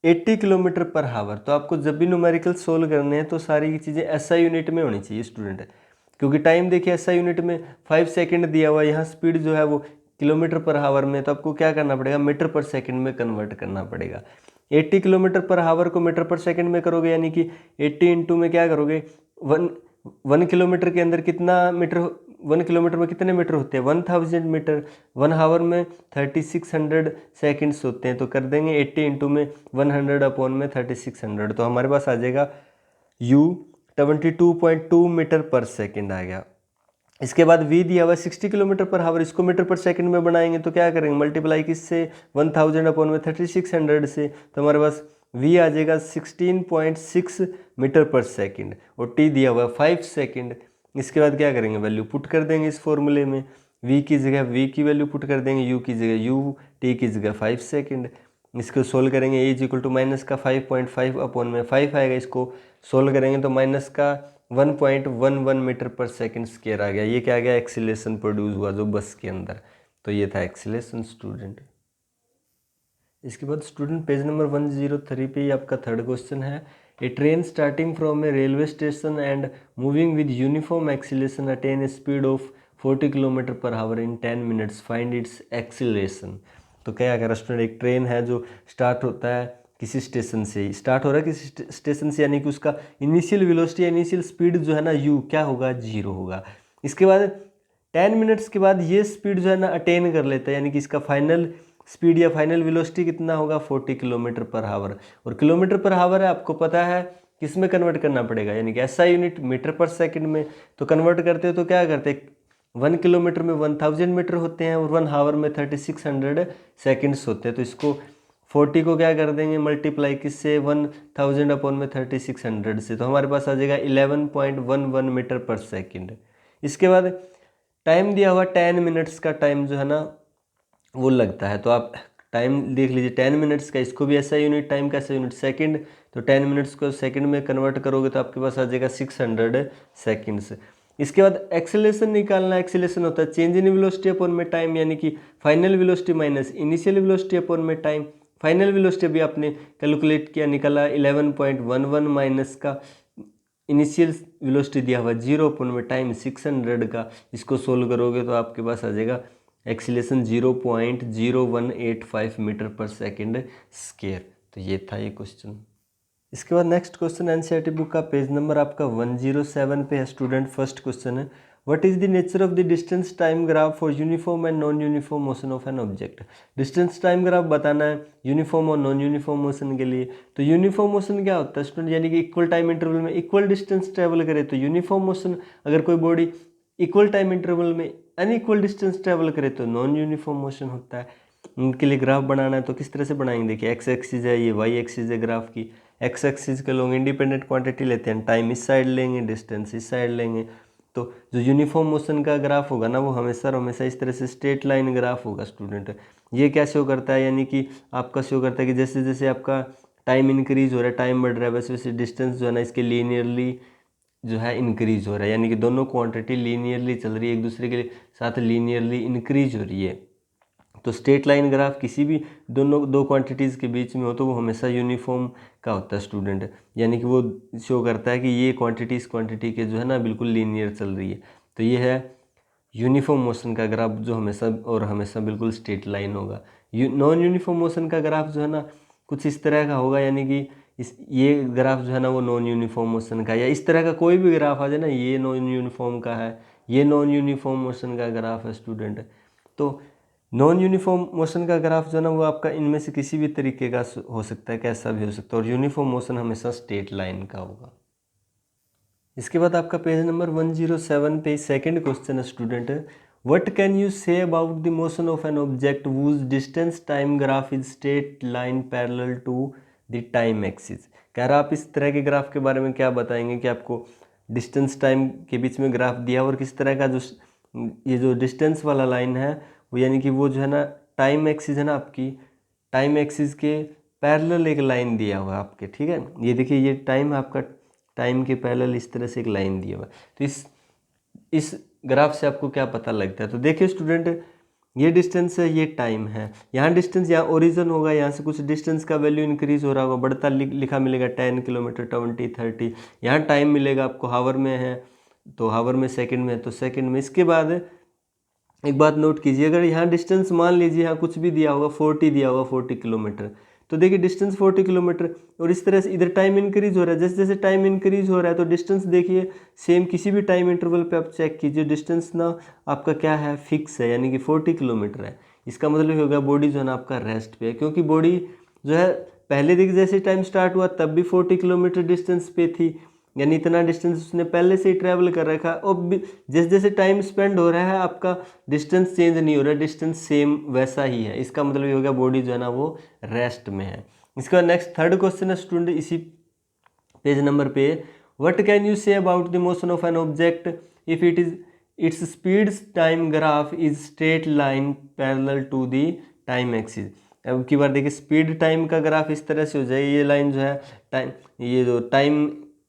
80 किलोमीटर पर हावर। तो आपको जब भी न्यूमेरिकल सोल्व करने हैं तो सारी चीज़ें एसआई यूनिट में होनी चाहिए स्टूडेंट, क्योंकि टाइम देखिए एसआई यूनिट में 5 सेकंड दिया हुआ है, यहाँ स्पीड जो है वो किलोमीटर पर हावर में, तो आपको क्या करना पड़ेगा, मीटर पर सेकंड में कन्वर्ट करना पड़ेगा। 80 किलोमीटर पर हावर को मीटर पर सेकंड में करोगे, यानी कि 80 इंटू में क्या करोगे, 1 किलोमीटर के अंदर कितना मीटर, 1 किलोमीटर में कितने मीटर होते हैं, 1000 मीटर। 1 हावर में 3600 सेकंड्स होते हैं, तो कर देंगे 80 इंटू में 100 अपॉन में 3600, तो हमारे पास आ जाएगा u 72.2 मीटर पर सेकंड आ गया। इसके बाद v दिया हुआ 60 किलोमीटर पर हावर, इसको मीटर पर सेकंड में बनाएंगे तो क्या करेंगे, मल्टीप्लाई किससे, 1000 अपॉन में 3600 से, तो हमारे पास v आ जाएगा 16.6 मीटर पर सेकंड, और t दिया हुआ 5 सेकंड। इसके बाद क्या करेंगे, वैल्यू पुट कर देंगे इस फॉर्मूले में, v की जगह v की वैल्यू पुट कर देंगे, u की जगह u, t की जगह 5 सेकंड। इसको सोल्व करेंगे, a is equal to minus का 5.5 अपॉन में 5 आएगा, इसको सोल्व करेंगे तो माइनस का 1.11 मीटर पर सेकंड स्क्वायर आ गया। ये क्या आ गया, एक्सीलरेशन प्रोड्यूस हुआ जो बस के अंदर, तो ये था एक्सीलरेशन स्टूडेंट। इसके बाद स्टूडेंट पेज नंबर 103 पे आपका थर्ड क्वेश्चन है, a train starting from a railway station and moving with uniform acceleration attain a speed of 40 kilometre per hour in 10 minutes, find its acceleration. तो क्या कह रहा student, एक ट्रेन है जो स्टार्ट होता है किसी स्टेशन से, ही स्टार्ट हो रहा है किसी स्टेशन से, यानी कि उसका इनिशियल वेलोसिटी इनिशियल स्पीड जो है ना u क्या होगा, 0 होगा। इसके बाद 10 मिनट्स के बाद ये स्पीड जो है ना अटेन कर लेता है, यानी कि इसका फाइनल स्पीड या फाइनल वेलोसिटी कितना होगा, 40 किलोमीटर पर हावर। और किलोमीटर पर हावर है आपको पता है किस में कन्वर्ट करना पड़ेगा, यानी कि एसआई यूनिट मीटर पर सेकंड में। तो कन्वर्ट करते हो तो क्या करते हैं, 1 किलोमीटर में 1000 मीटर होते हैं और 1 हावर में 3600 सेकंड्स होते हैं। तो इसको 40 को क्या कर देंगे, मल्टीप्लाई किससे, 1000 अपॉन में 3600 से, तो हमारे पास आ जाएगा 11.11 मीटर पर सेकंड। इसके बाद टाइम दिया हुआ 10 मिनट्स का टाइम जो है ना वो लगता है, तो आप टाइम देख लीजिए 10 मिनट्स का, इसको भी ऐसा यूनिट, टाइम का ऐसा यूनिट सेकंड, तो 10 मिनट्स को सेकंड में कन्वर्ट करोगे तो आपके पास आ जाएगा 600 सेकंड्स। इसके बाद एक्सेलरेशन निकालना, एक्सेलरेशन होता है चेंज इन वेलोसिटी अपॉन में टाइम, यानी कि final velocity minus initial velocity upon में टाइम। फाइनल वेलोसिटी भी आपने कैलकुलेट किया, निकाला 11.11 माइनस का इनिशियल वेलोसिटी दिया हुआ 0 अपॉन में टाइम 600 का, इसको सोल्व करोगे तो आपके पास आ जाएगा एक्सीलरेशन 0.0185 मीटर पर सेकंड स्क्वायर। तो ये था ये क्वेश्चन। इसके बाद नेक्स्ट क्वेश्चन एनसीईआरटी बुक का पेज नंबर आपका 107 पे है स्टूडेंट। फर्स्ट क्वेश्चन है, what is the nature of the distance time graph for uniform and non uniform motion of an object. Distance time graph बताना है uniform और non uniform motion के लिए। तो यूनिफॉर्म मोशन क्या होता है स्टूडेंट, यानी कि इक्वल टाइम इंटरवल में इक्वल डिस्टेंस ट्रेवल करे तो यूनिफॉर्म मोशन। अगर कोई बॉडी इक्वल टाइम इंटरवल में अनइक्वल डिस्टेंस ट्रेवल करे तो नॉन यूनिफॉर्म मोशन होता है। उनके लिए ग्राफ बनाना है तो किस तरह से बनाएंगे, देखिए एक्स एक्सिस है, ये वाई एक्सिस है ग्राफ की। एक्स एक्सिस के लोग इंडिपेंडेंट क्वांटिटी लेते हैं, टाइम इस साइड लेंगे, डिस्टेंस इस साइड लेंगे। तो जो यूनिफॉर्म मोशन का ग्राफ होगा ना वो हमेशा इस तरह से स्ट्रेट लाइन ग्राफ होगा स्टूडेंट। ये क्या शो करता है, यानी कि आपका शो करता है कि जैसे जैसे आपका टाइम इंक्रीज हो रहा है, टाइम बढ़ रहा है, वैसे वैसे डिस्टेंस जो है ना इसके लीनियरली जो है इंक्रीज हो रहा है, यानी कि दोनों क्वांटिटी लीनियरली चल रही है, एक दूसरे के साथ लीनियरली इंक्रीज हो रही है। तो स्ट्रेट लाइन ग्राफ किसी भी दो क्वांटिटीज़ के बीच में हो तो वो हमेशा यूनिफॉर्म का होता है स्टूडेंट, यानी कि वो शो करता है कि ये क्वांटिटी इस क्वांटिटी के जो है ना बिल्कुल लीनियर चल रही है। तो ये है यूनिफॉर्म मोशन का ग्राफ जो हमेशा बिल्कुल स्ट्रेट लाइन होगा। नॉन यूनिफॉर्म मोशन का ग्राफ जो है ना कुछ इस तरह का होगा, यानी कि ये ग्राफ जो है ना वो नॉन यूनिफॉर्म मोशन का, या इस तरह का कोई भी ग्राफ आ जाए ना, ये नॉन यूनिफॉर्म का है, ये नॉन यूनिफॉर्म मोशन का ग्राफ है स्टूडेंट। तो नॉन यूनिफॉर्म मोशन का ग्राफ जो है ना वो आपका इनमें से किसी भी तरीके का हो सकता है, कैसा भी हो सकता है, और यूनिफॉर्म मोशन हमेशा स्ट्रेट लाइन का होगा। इसके बाद आपका पेज नंबर 107 पे सेकंड क्वेश्चन है student, what can you say about the motion of an object whose distance time graph is straight line parallel to the time axis. कह रहा आप इस तरह के ग्राफ के बारे में क्या बताएंगे कि आपको डिस्टेंस टाइम के बीच में ग्राफ दिया और किस तरह का ये जो डिस्टेंस वाला लाइन है वो, यानी कि वो जो है ना टाइम एक्सिस है ना आपकी, टाइम एक्सिस के पैरेलल एक लाइन दिया हुआ है आपके, ठीक है। ये देखिए ये टाइम है आपका, टाइम के पैरेलल इस तरह से एक लाइन दिया हुआ है। तो इस ग्राफ से आपको क्या पता लगता है, तो देखिए स्टूडेंट ये डिस्टेंस है, ये टाइम है। यहाँ डिस्टेंस, यहाँ ओरिजिन होगा, यहाँ से कुछ डिस्टेंस का वैल्यू इंक्रीज हो रहा होगा, बढ़ता लिखा मिलेगा 10 किलोमीटर, 20, 30। यहाँ टाइम मिलेगा आपको, हावर में है तो हावर में, सेकंड में है तो सेकंड में। इसके बाद एक बात नोट कीजिए, अगर यहाँ डिस्टेंस मान लीजिए यहाँ कुछ भी दिया होगा, 40 दिया होगा, 40 किलोमीटर, तो देखिए डिस्टेंस 40 किलोमीटर, और इस तरह से इधर टाइम इंक्रीज हो रहा है। जैसे जैसे टाइम इंक्रीज हो रहा है तो डिस्टेंस देखिए सेम, किसी भी टाइम इंटरवल पे आप चेक कीजिए, डिस्टेंस ना आपका क्या है, फिक्स है, यानी कि 40 किलोमीटर है। इसका मतलब होगा बॉडी जो है ना आपका रेस्ट पे है, क्योंकि बॉडी जो है पहले देखिए जैसे टाइम स्टार्ट हुआ तब भी 40 किलोमीटर डिस्टेंस पे थी, यानी इतना डिस्टेंस उसने पहले से ही ट्रैवल कर रखा है। और जैसे जैसे टाइम स्पेंड हो रहा है आपका डिस्टेंस चेंज नहीं हो रहा है, डिस्टेंस सेम वैसा ही है। इसका मतलब ये हो गया बॉडी जो है ना वो रेस्ट में है। इसका नेक्स्ट थर्ड क्वेश्चन है स्टूडेंट, इसी पेज नंबर पे, what can you say about the motion of an object if it is its speed time graph is straight line parallel to the time axis. अब की बार देखिए speed time का graph इस तरह से हो जाए, ये लाइन जो है टाइम, ये जो टाइम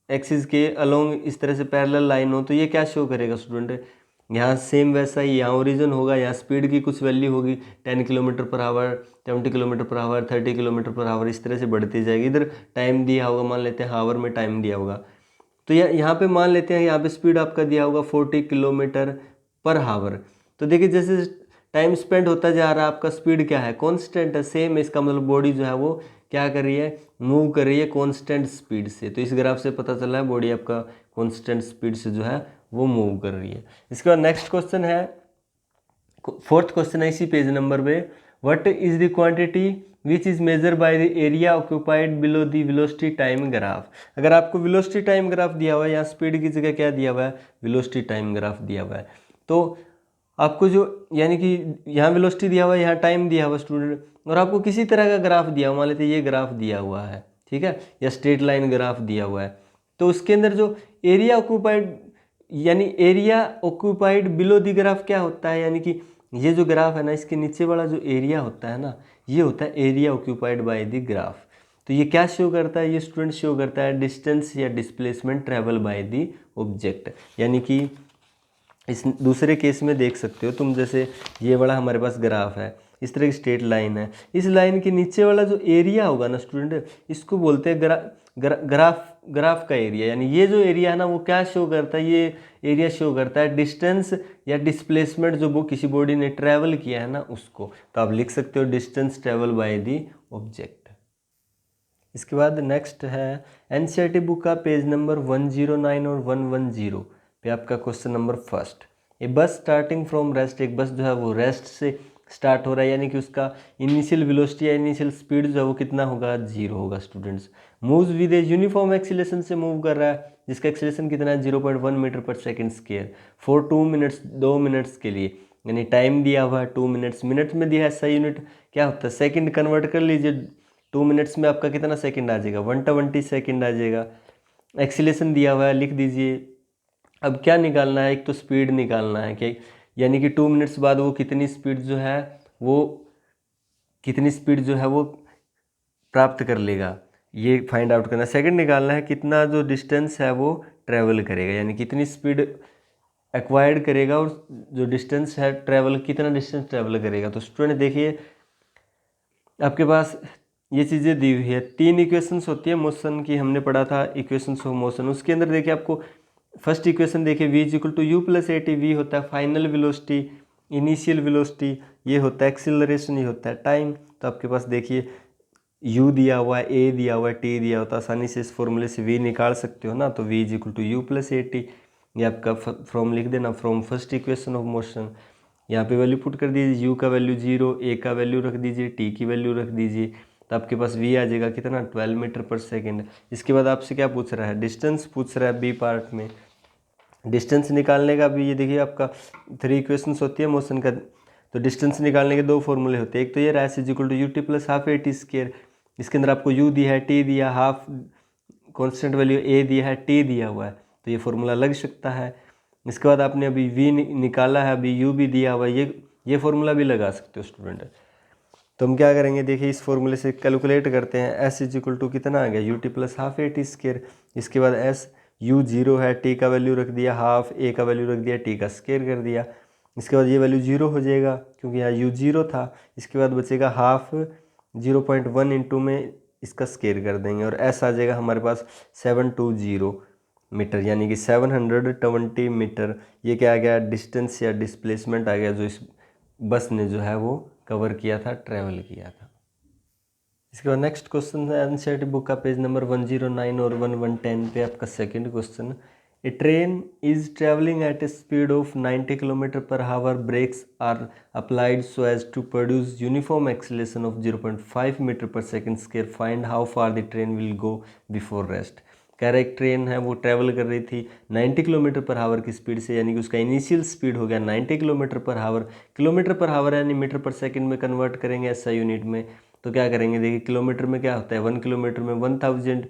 एक्सिस के अलोंग इस तरह से पैरेलल लाइन हो, तो ये क्या शो करेगा स्टूडेंट, यहाँ सेम वैसा ही, यहाँ ओरिजिन होगा, यहाँ स्पीड की कुछ वैल्यू होगी 10 kilometre per our, 20 kilometre per our, 30 kilometre per our, इस तरह से बढ़ती जाएगी। इधर टाइम दिया होगा, मान लेते हैं हावर में टाइम दिया होगा, तो यहाँ पे मान लेते हैं यहाँ पे स्पीड आपका दिया होगा 40 किलोमीटर पर हावर। तो देखिए जैसे टाइम स्पेंड होता जा रहा है आपका स्पीड क्या है, कॉन्स्टेंट है, सेम है। इसका मतलब बॉडी जो है वो क्या कर रही है, मूव कर रही है कॉन्स्टेंट स्पीड से। तो इस ग्राफ से पता चला है बॉडी आपका कॉन्स्टेंट स्पीड से जो है वो मूव कर रही है। इसके बाद नेक्स्ट क्वेश्चन है, फोर्थ क्वेश्चन है इसी पेज नंबर पे, what is the quantity which is measure by the area occupied below the velocity time graph. अगर आपको वेलोसिटी टाइम ग्राफ दिया हुआ है, यहाँ स्पीड की जगह क्या दिया हुआ है, वेलोसिटी टाइम ग्राफ दिया हुआ है, तो आपको जो यानी कि यहाँ वेलोसिटी दिया हुआ है, यहाँ टाइम दिया हुआ है स्टूडेंट, और आपको किसी तरह का ग्राफ दिया हुआ, मान लेते ये ग्राफ दिया हुआ है, ठीक है, या स्ट्रेट लाइन ग्राफ दिया हुआ है, तो उसके अंदर जो एरिया ऑक्यूपाइड, यानी area occupied below the graph क्या होता है, यानी कि ये जो ग्राफ है ना, इसके नीचे वाला जो एरिया होता है ना, ये होता है area occupied by the graph. तो ये क्या शो करता है, ये स्टूडेंट शो करता है डिस्टेंस या displacement travel by the object. यानी कि इस दूसरे केस में देख सकते हो तुम, जैसे ये वाला हमारे पास ग्राफ है, इस तरह की स्ट्रेट लाइन है, इस लाइन के नीचे वाला जो एरिया होगा ना स्टूडेंट, इसको बोलते हैं ग्राफ का एरिया। यानी ये जो एरिया है ना वो क्या शो करता है, ये एरिया शो करता है डिस्टेंस या डिस्प्लेसमेंट जो वो किसी बॉडी ने ट्रैवल किया है ना उसको। तो आप लिख सकते हो distance travel by the object. इसके बाद नेक्स्ट है एनसीईआरटी बुक का पेज नंबर 109 और 110 पे आपका क्वेश्चन नंबर फर्स्ट, ए बस स्टार्टिंग फ्रॉम रेस्ट, एक बस जो है वो रेस्ट से स्टार्ट हो रहा है, यानी कि उसका इनिशियल वेलोसिटी या इनिशियल स्पीड जो है वो कितना होगा, 0 होगा students. Moves with a uniform acceleration से मूव कर रहा है, जिसका एक्सीलरेशन कितना है 0.1 metre per second square, for 2 minutes, 2 minutes के लिए, यानी टाइम दिया हुआ है 2 मिनट्स, मिनट में दिया है, सही यूनिट क्या होता है, सेकेंड कन्वर्ट कर लीजिए, 2 मिनट्स में आपका कितना सेकेंड आ जाएगा, 120 सेकेंड आ जाएगा। एक्सीलरेशन दिया हुआ है, लिख दीजिए। अब क्या निकालना है, एक तो स्पीड निकालना है कि यानी कि 2 मिनट्स बाद वो कितनी स्पीड जो है वो प्राप्त कर लेगा, ये फाइंड आउट करना है। सेकंड निकालना है कितना जो डिस्टेंस है वो ट्रैवल करेगा, यानी कितनी स्पीड एक्वायर्ड करेगा, और जो डिस्टेंस है ट्रैवल, कितना डिस्टेंस ट्रैवल करेगा। तो स्टूडेंट देखिए आपके पास ये चीज़ें दी हुई है, 3 इक्वेशंस होती है मोशन की, हमने पढ़ा था इक्वेशंस ऑफ मोशन। उसके अंदर देखिए आपको फर्स्ट इक्वेशन देखिए, v equal to u plus a t, v होता है फाइनल वेलोसिटी, इनिशियल वेलोसिटी, ये होता है एक्सीलरेशन, ये होता है टाइम। तो आपके पास देखिए u दिया हुआ है, a दिया हुआ है, t दिया होता है, आसानी से इस फॉर्मूले से v निकाल सकते हो ना। तो v equal to u plus a t, ये आपका फ्रॉम लिख देना, from first equation of motion. यहाँ पे वैल्यू पुट कर दीजिए, u का वैल्यू 0, a का वैल्यू रख दीजिए, t की वैल्यू रख दीजिए, तो आपके पास v आ जाएगा कितना, 12 मीटर पर सेकेंड। इसके बाद आपसे क्या पूछ रहा है, डिस्टेंस पूछ रहा है बी पार्ट में। डिस्टेंस निकालने का भी ये देखिए आपका 3 इक्वेशंस होती है मोशन का, तो डिस्टेंस निकालने के 2 फॉर्मूले होते हैं। एक तो ये s is equal to U T plus half A t square, इसके अंदर आपको u दिया है, t दिया, हाफ कांस्टेंट वैल्यू a दिया है, t दिया हुआ है, तो ये फॉर्मूला लग सकता है। इसके बाद आपने अभी v निकाला है, अभी u भी दिया हुआ है, ये फॉर्मूला भी लगा सकते हो स्टूडेंट। तो हम क्या करेंगे, देखिए इस फॉर्मूले से कैलकुलेट करते हैं, s इज इक्वल टू कितना आ गया, यू टी प्लस हाफ ए टी स्क्वायर। इसके बाद s u 0 है, t का वैल्यू रख दिया हाफ, a का वैल्यू रख दिया, t का स्क्वायर कर दिया। इसके बाद ये वैल्यू 0 हो जाएगा क्योंकि यहाँ u 0 था। इसके बाद बचेगा हाफ 0.1 इंटू में इसका स्केयर कर देंगे और s आ जाएगा हमारे पास 720 मीटर, यानी कि 720 मीटर। ये क्या आ गया, डिस्टेंस या डिस्प्लेसमेंट आ गया जो इस बस ने जो है वो कवर किया था, ट्रैवल किया था। इसके बाद नेक्स्ट क्वेश्चन है एनसीईआरटी बुक का पेज नंबर 109 और 1110 पे आपका second question. A train is travelling at a speed of 90 kilometre per hour, brakes are applied so as to produce uniform acceleration of 0.5 metre per second square, find how far the train will go before rest. कह रहा है एक train है वो travel कर रही थी 90 kilometre per हावर की स्पीड से, यानी कि उसका इनिशियल स्पीड हो गया 90 किलोमीटर पर हावर। किलोमीटर पर हावर यानी मीटर पर सेकंड में कन्वर्ट करेंगे ऐसा यूनिट में, तो क्या करेंगे, देखिए किलोमीटर में क्या होता है, 1 किलोमीटर में 1000,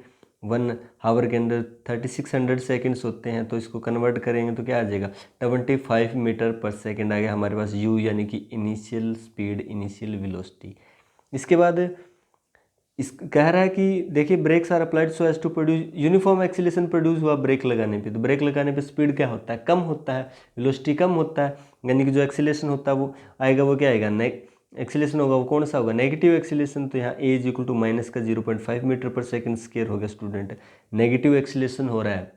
1 हावर के अंदर 3600 सेकेंड्स होते हैं, तो इसको कन्वर्ट करेंगे तो क्या आ जाएगा 25 मीटर पर सेकेंड आ गया हमारे पास u, यानी कि इनिशियल स्पीड, इनिशियल वेलोसिटी। इसके बाद इस कह रहा है कि देखिए brakes are applied so as to produce uniform acceleration produce हुआ ब्रेक लगाने पे, तो ब्रेक लगाने पे स्पीड क्या होता है, कम होता है, वेलोसिटी कम होता है, यानी कि जो एक्सीलरेशन होता है वो आएगा, वो क्या आएगा, एक्सीलरेशन होगा वो कौन सा होगा, नेगेटिव एक्सीलरेशन। तो यहाँ a is equal to minus का 0.5 मीटर पर सेकंड स्क्वायर हो गया स्टूडेंट। नेगेटिव एक्सीलरेशन हो रहा है,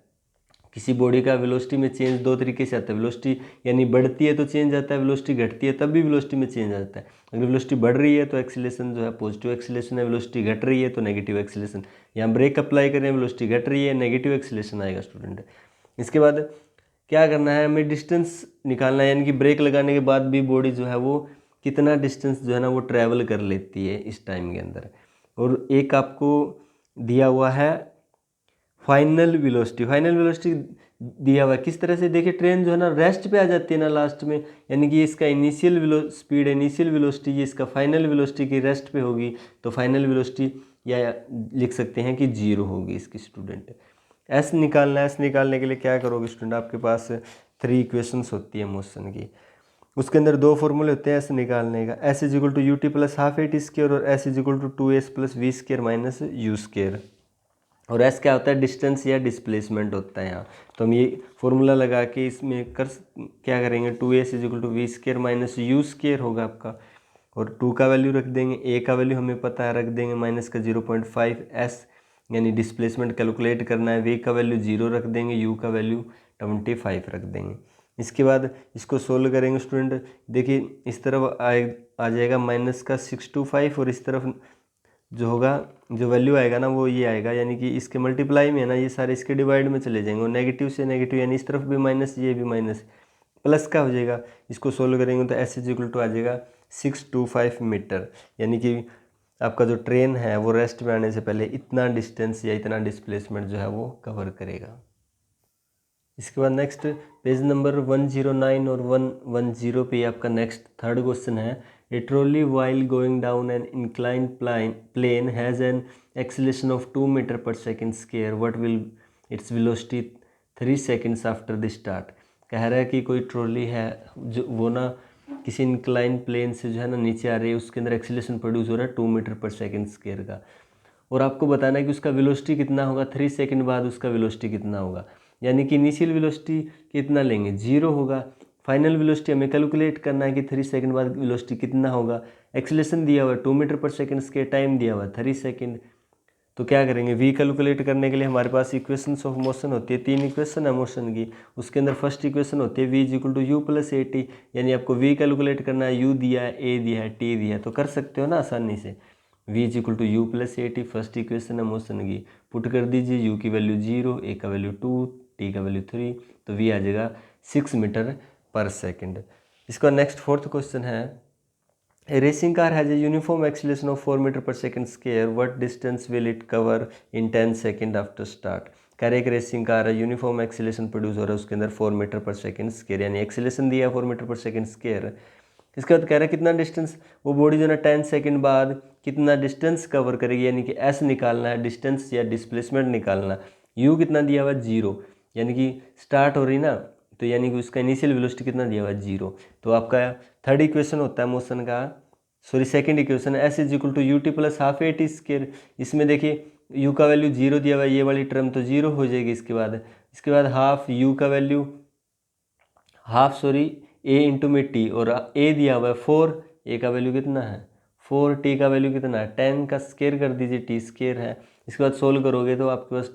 किसी बॉडी का वेलोसिटी में चेंज दो तरीके से आता है, वेलोसिटी यानी बढ़ती है तो चेंज आता है, वेलोसिटी घटती है तब भी वेलोसिटी में चेंज आता है। अगर वेलोसिटी बढ़ रही है तो एक्सीलरेशन जो है पॉजिटिव एक्सीलरेशन है, वेलोसिटी घट रही है तो नेगेटिव एक्सीलरेशन। यहाँ ब्रेक अप्लाई करें, वेलोसिटी घट रही है, नेगेटिव एक्सीलरेशन आएगा स्टूडेंट। इसके बाद क्या करना है, हमें डिस्टेंस निकालना है, यानी कि ब्रेक लगाने के बाद भी बॉडी जो है वो कितना डिस्टेंस जो है ना वो ट्रैवल कर लेती है इस टाइम के अंदर। और एक आपको दिया हुआ है फाइनल वेलोसिटी, फाइनल वेलोसिटी दिया हुआ है किस तरह से, देखिए ट्रेन जो है ना रेस्ट पे आ जाती है ना लास्ट में, यानी कि इसका इनिशियल स्पीड, इनिशियल वेलोसिटी, ये इसका फाइनल वेलोसिटी की रेस्ट पे होगी, तो फाइनल वेलोसिटी या लिख सकते हैं कि 0 होगी इसकी स्टूडेंट। एस निकालना है, एस निकालने के लिए क्या करोगे स्टूडेंट, आपके पास 3 इक्वेशंस होती है मोशन की, उसके अंदर 2 फॉर्मूले होते हैं एस निकालने का, S is equal to U T plus half A T square और S is equal to 2s प्लस V square minus you square. और एस क्या होता है, डिस्टेंस या डिस्प्लेसमेंट होता है यहाँ। तो हम ये फॉर्मूला लगा के इसमें क्या करेंगे, 2s is equal to v square minus you square होगा आपका, और 2 का वैल्यू रख देंगे, ए का वैल्यू हमें पता है रख देंगे माइनस का 0.5, एस यानी डिस्प्लेसमेंट कैलकुलेट करना है, वी का वैल्यू 0 रख देंगे, यू का वैल्यू 25 रख देंगे। इसके बाद इसको सोल्व करेंगे स्टूडेंट, देखिए इस तरफ आ जाएगा माइनस का 625 और इस तरफ जो होगा जो वैल्यू आएगा ना वो ये आएगा, यानी कि इसके मल्टीप्लाई में है ना ये सारे इसके डिवाइड में चले जाएंगे, और नेगेटिव से नेगेटिव यानी इस तरफ भी माइनस ये भी माइनस, प्लस का हो जाएगा। इसको सोल्व करेंगे तो एस इज इक्वल टू आ जाएगा 625 मीटर, यानी कि आपका जो ट्रेन है वो रेस्ट में आने से पहले इतना डिस्टेंस या इतना डिस्प्लेसमेंट जो है वो कवर करेगा। इसके बाद नेक्स्ट पेज नंबर 109 और 110 पे आपका नेक्स्ट थर्ड क्वेश्चन है, a trolley while going down an incline plane has an acceleration of 2 metre per second square, what will its velocity 3 seconds after the start. कह रहा है कि कोई ट्रॉली है जो वो ना किसी इंक्लाइन प्लेन से जो है ना नीचे आ रही है, उसके अंदर एक्सीलरेशन प्रोड्यूस हो रहा है 2 मीटर पर सेकेंड स्क्वायर का, और आपको बताना है कि उसका वेलोसिटी कितना होगा, 3 सेकेंड बाद उसका वेलोसिटी कितना होगा, यानी कि इनिशियल वेलोसिटी कितना लेंगे 0 होगा, फाइनल वेलोसिटी हमें कैलकुलेट करना है कि 3 सेकंड बाद वेलोसिटी कितना होगा, एक्सीलरेशन दिया हुआ है 2 मीटर पर सेकंड के, टाइम दिया हुआ है 3 सेकंड। तो क्या करेंगे, v कैलकुलेट करने के लिए हमारे पास इक्वेशंस ऑफ मोशन होती है, 3 इक्वेशन है मोशन की, उसके अंदर फर्स्ट इक्वेशन होती है v is equal to u plus a t, यानी आपको v कैलकुलेट करना है, u दिया है, a दिया है, t दिया है, तो कर सकते हो ना आसानी से, v is equal to u plus a t first equation है मोशन की, पुट कर दीजिए, u की वैल्यू 0, a का वैल्यू 2, t का वैल्यू 3, तो v आ जाएगा 6 मीटर पर सेकेंड। इसका नेक्स्ट फोर्थ क्वेश्चन है, A racing car has a uniform acceleration of 4 metre per second square, what distance will it cover in 10 second after start. कह रहे एक racing car है, uniform acceleration produce हो रहा है उसके अंदर 4 मीटर पर सेकेंड स्क्वायर, यानी एक्सीलेशन दिया है 4 मीटर पर सेकेंड स्क्वायर। इसके बाद कह रहा है कितना डिस्टेंस वो बॉडी जो ना 10 सेकेंड बाद कितना डिस्टेंस कवर करेगी, यानी कि एस निकालना है, डिस्टेंस या डिस्प्लेसमेंट निकालना। यू कितना दिया हुआ 0, यानी कि स्टार्ट हो रही ना, तो यानी कि उसका इनिशियल वेलोसिटी कितना दिया हुआ है 0। तो आपका थर्ड इक्वेशन होता है मोशन का, sorry second equation s is equal to U T plus half A t square. इसमें देखिए यू का वैल्यू 0 दिया हुआ है, ये वाली टर्म तो 0 हो जाएगी। इसके बाद हाफ यू का वैल्यू a इंटू में t, और a दिया हुआ है 4, a का वैल्यू कितना है 4, t का वैल्यू कितना है 10 का स्क्वायर कर दीजिए, t स्क्वायर है। इसके बाद सोल्व करोगे तो आपके पास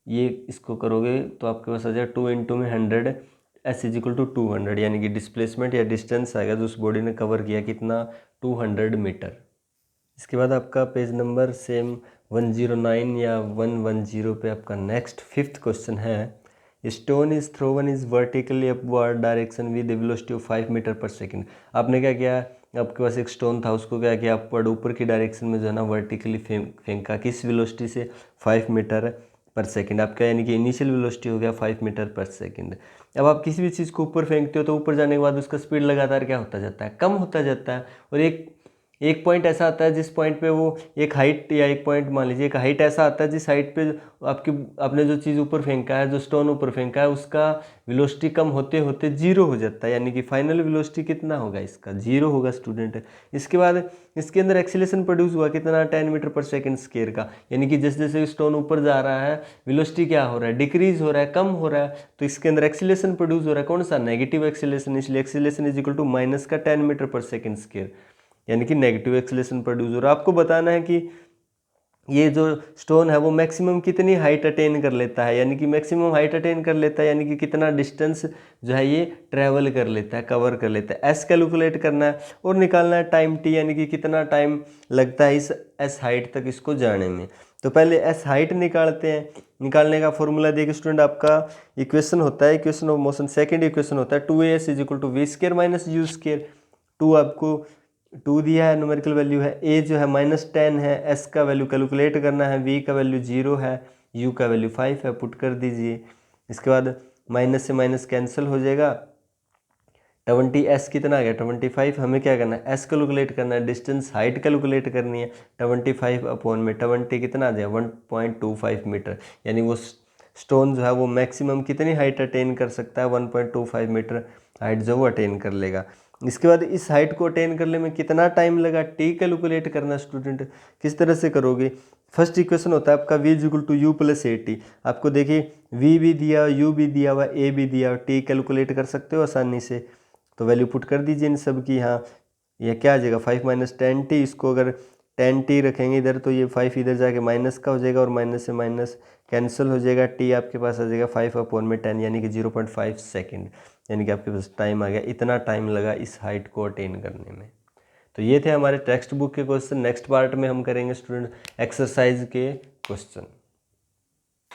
ये इसको करोगे तो आपके पास आ जाएगा 2 इंटू में 100 एस इज इक्वल टू 200, यानी कि डिस्प्लेसमेंट या डिस्टेंस आएगा जो उस बॉडी ने कवर किया कितना 200 मीटर। इसके बाद आपका पेज नंबर सेम 109 या 110 पे आपका नेक्स्ट 5th क्वेश्चन है, stone is thrown is vertically upward direction with velocity of 5 metre per second. आपने क्या किया, आपके पास एक स्टोन था, उसको क्या किया अपवर्ड ऊपर की डायरेक्शन में जो है ना वर्टिकली फेंका, किस वेलोसिटी से 5 मीटर पर सेकेंड। आपका यानी कि इनिशियल वेलोसिटी हो गया 5 मीटर पर सेकेंड। अब आप किसी भी चीज़ को ऊपर फेंकते हो तो ऊपर जाने के बाद उसका स्पीड लगातार क्या होता जाता है, कम होता जाता है, और एक पॉइंट ऐसा आता है जिस पॉइंट पे वो एक हाइट, या एक पॉइंट मान लीजिए एक हाइट ऐसा आता है जिस हाइट पे आपने जो चीज़ ऊपर फेंका है, जो स्टोन ऊपर फेंका है, उसका वेलोसिटी कम होते होते जीरो हो जाता है, यानी कि फाइनल वेलोसिटी कितना होगा इसका, जीरो होगा स्टूडेंट। इसके बाद इसके अंदर एक्सीलरेशन प्रोड्यूस हुआ कितना 10 मीटर पर सेकेंड स्क्वायर का, यानी कि जैसे जैसे स्टोन ऊपर जा रहा है वेलोसिटी क्या हो रहा है, डिक्रीज हो रहा है, कम हो रहा है। तो इसके अंदर एक्सीलरेशन प्रोड्यूस हो रहा है कौन सा, नेगेटिव एक्सीलरेशन, इसलिए acceleration is equal to minus का 10 मीटर पर सेकेंड स्क्वायर, यानी कि नेगेटिव एक्सीलरेशन प्रोड्यूस हो रहा है। आपको बताना है कि ये जो स्टोन है वो मैक्सिमम कितनी हाइट अटेन कर लेता है, यानी कि मैक्सिमम हाइट अटेन कर लेता है, यानी कि कितना डिस्टेंस जो है ये ट्रैवल कर लेता है, कवर कर लेता है। एस कैलकुलेट करना है और निकालना है टाइम टी, यानी कि कितना टाइम लगता है इस एस हाइट तक इसको जाने में। तो पहले एस हाइट निकालते हैं। निकालने का फॉर्मूला देखिए स्टूडेंट, आपका इक्वेशन होता है, equation of motion second equation होता है 2as is equal to v square minus u square. 2 आपको 2 दिया है, न्यूमेरिकल वैल्यू है, a जो है -10 है, s का वैल्यू कैलकुलेट करना है, v का वैल्यू 0 है, u का वैल्यू 5 है, पुट कर दीजिए। इसके बाद माइनस से माइनस कैंसिल हो जाएगा, 20s कितना आ गया 25। हमें क्या करना है, s कैलकुलेट करना है, डिस्टेंस हाइट कैलकुलेट करनी है, 25 अपॉन में 20 कितना आ जाए 1.25 मीटर, यानी वो स्टोन जो है वो मैक्सिमम कितनी हाइट अटेन कर सकता है 1.25 मीटर हाइट जो वो अटेन कर लेगा। इसके बाद इस हाइट को अटेन करने में कितना टाइम लगा, टी कैलकुलेट करना स्टूडेंट। किस तरह से करोगे, फर्स्ट इक्वेशन होता है आपका v equal to u plus a t. आपको देखिए v भी दिया, u भी दिया हुआ, a भी दिया, टी कैलकुलेट कर सकते हो आसानी से, तो वैल्यू पुट कर दीजिए इन सब की। हाँ यह क्या आ जाएगा 5 माइनस 10t, इसको अगर 10t रखेंगे इधर तो ये 5 इधर जाके माइनस का हो जाएगा, और माइनस से माइनस कैंसिल हो जाएगा, t आपके पास आ जाएगा 5 अपॉन में 10 यानी कि 0.5 सेकेंड, यानी कि आपके पास टाइम आ गया, इतना टाइम लगा इस हाइट को अटेन करने में। तो ये थे हमारे टेक्स्ट बुक के क्वेश्चन। नेक्स्ट पार्ट में हम करेंगे स्टूडेंट एक्सरसाइज के क्वेश्चन।